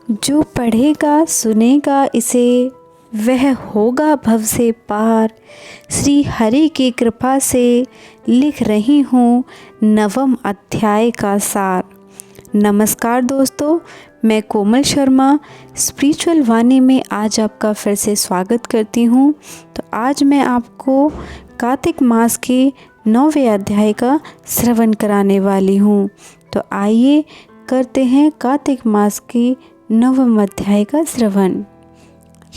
जो पढ़ेगा सुनेगा इसे वह होगा भव से पार। श्री हरि की कृपा से लिख रही हूँ नवम अध्याय का सार। नमस्कार दोस्तों, मैं कोमल शर्मा स्पिरिचुअल वाणी में आज आपका फिर से स्वागत करती हूँ। तो आज मैं आपको कार्तिक मास के 9वें अध्याय का श्रवण कराने वाली हूँ। तो आइए करते हैं कार्तिक मास के 9वें अध्याय का श्रवण।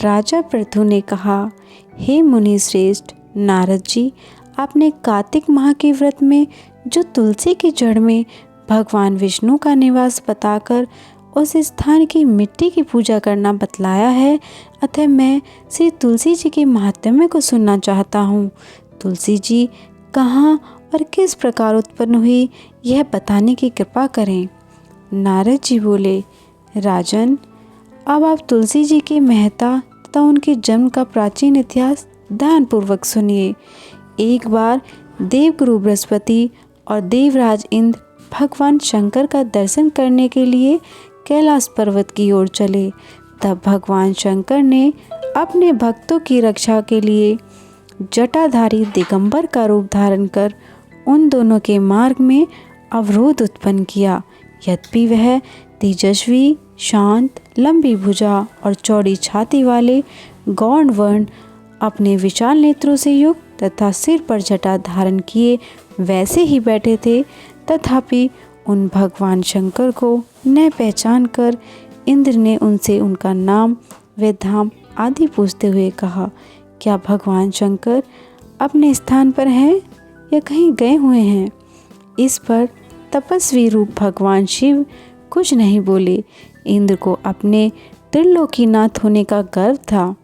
राजा पृथु ने कहा, हे मुनि श्रेष्ठ नारद जी, आपने कार्तिक माह के व्रत में जो तुलसी की जड़ में भगवान विष्णु का निवास बताकर उस स्थान की मिट्टी की पूजा करना बतलाया है, अतः मैं श्री तुलसी जी के महात्म्य को सुनना चाहता हूँ। तुलसी जी कहाँ और किस प्रकार उत्पन्न हुई, यह बताने की कृपा करें। नारद जी बोले, राजन, अब आप तुलसी जी की महत्ता तथा उनके जन्म का प्राचीन इतिहास ध्यानपूर्वक सुनिए। एक बार देवगुरु बृहस्पति और देवराज इंद्र भगवान शंकर का दर्शन करने के लिए कैलाश पर्वत की ओर चले। तब भगवान शंकर ने अपने भक्तों की रक्षा के लिए जटाधारी दिगंबर का रूप धारण कर उन दोनों के मार्ग में अवरोध उत्पन्न किया। यद्यपि वह तेजस्वी, शांत, लंबी भुजा और चौड़ी छाती वाले गौण वर्ण अपने विशाल नेत्रों से युक्त तथा सिर पर जटा धारण किए वैसे ही बैठे थे, तथापि उन भगवान शंकर को न पहचान कर इंद्र ने उनसे उनका नाम व धाम आदि पूछते हुए कहा, क्या भगवान शंकर अपने स्थान पर हैं या कहीं गए हुए हैं? इस पर तपस्वी रूप भगवान शिव कुछ नहीं बोले। इंद्र को अपने त्रिलोकीनाथ होने का गर्व था।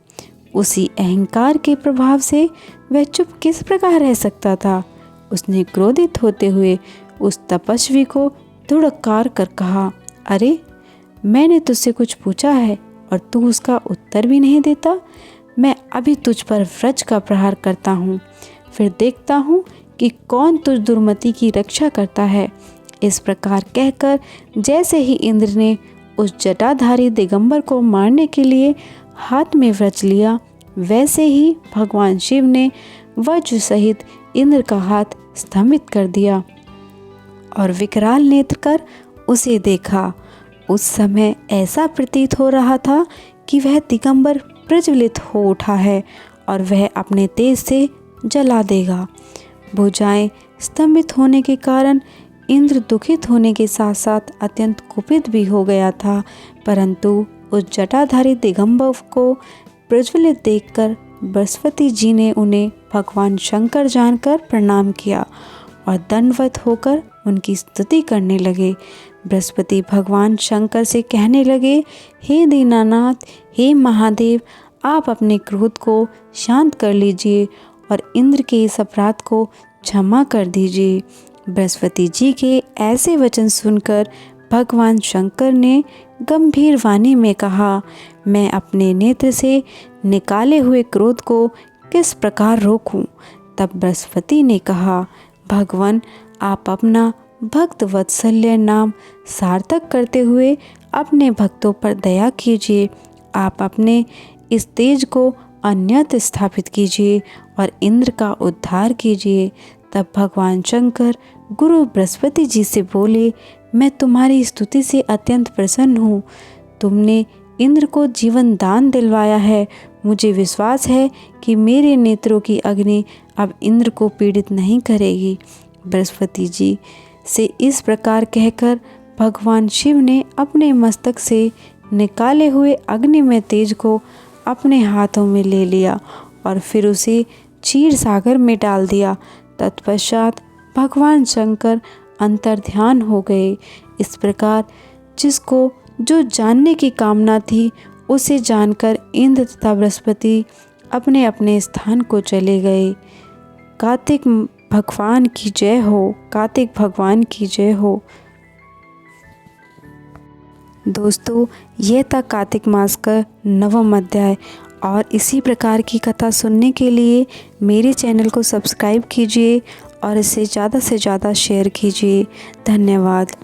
उसी अहंकार के प्रभाव से वह चुप किस प्रकार रह सकता था। उसने क्रोधित होते हुए उस तपस्वी को धुड़कार कर कहा, अरे, मैंने तुझसे कुछ पूछा है और तू उसका उत्तर भी नहीं देता। मैं अभी तुझ पर व्रज का प्रहार करता हूँ, फिर देखता हूँ कि कौन तुझ दुर्मति की रक्षा करता है। इस प्रकार कहकर जैसे ही इंद्र ने उस जटाधारी दिगंबर को मारने के लिए हाथ में व्रज लिया, वैसे ही भगवान शिव ने वज्र सहित इंद्र का हाथ स्तंभित कर दिया और विकराल नेत्र कर उसे देखा। उस समय ऐसा प्रतीत हो रहा था कि वह दिगंबर प्रज्वलित हो उठा है और वह अपने तेज से जला देगा। भुजाएं स्तंभित होने के कारण इंद्र दुखित होने के साथ साथ अत्यंत कुपित भी हो गया था, परंतु उस जटाधारी दिगंबर को प्रज्वलित देखकर बृहस्पति जी ने उन्हें भगवान शंकर जानकर प्रणाम किया और दंडवत होकर उनकी स्तुति करने लगे। बृहस्पति भगवान शंकर से कहने लगे, हे दीनानाथ, हे महादेव, आप अपने क्रोध को शांत कर लीजिए और इंद्र के इस अपराध को क्षमा कर दीजिए। बृहस्पति जी के ऐसे वचन सुनकर भगवान शंकर ने गंभीर वाणी में कहा, मैं अपने नेत्र से निकाले हुए क्रोध को किस प्रकार रोकूं? तब बृहस्पति ने कहा, भगवान, आप अपना भक्त वत्सल्य नाम सार्थक करते हुए अपने भक्तों पर दया कीजिए। आप अपने इस तेज को अन्यत्र स्थापित कीजिए और इंद्र का उद्धार कीजिए। तब भगवान शंकर गुरु बृहस्पति जी से बोले, मैं तुम्हारी स्तुति से अत्यंत प्रसन्न हूँ। तुमने इंद्र को जीवन दान दिलवाया है। मुझे विश्वास है कि मेरे नेत्रों की अग्नि अब इंद्र को पीड़ित नहीं करेगी। बृहस्पति जी से इस प्रकार कहकर भगवान शिव ने अपने मस्तक से निकाले हुए अग्नि में तेज को अपने हाथों में ले लिया और फिर उसे क्षीर सागर में डाल दिया। तत्पश्चात भगवान शंकर अंतर्ध्यान हो गए। इस प्रकार जिसको जो जानने की कामना थी उसे जानकर इंद्र तथा बृहस्पति अपने अपने स्थान को चले गए। कार्तिक भगवान की जय हो। कार्तिक भगवान की जय हो। दोस्तों, यह था कार्तिक मास का 9वां अध्याय और इसी प्रकार की कथा सुनने के लिए मेरे चैनल को सब्सक्राइब कीजिए और इसे ज़्यादा से ज़्यादा शेयर कीजिए। धन्यवाद।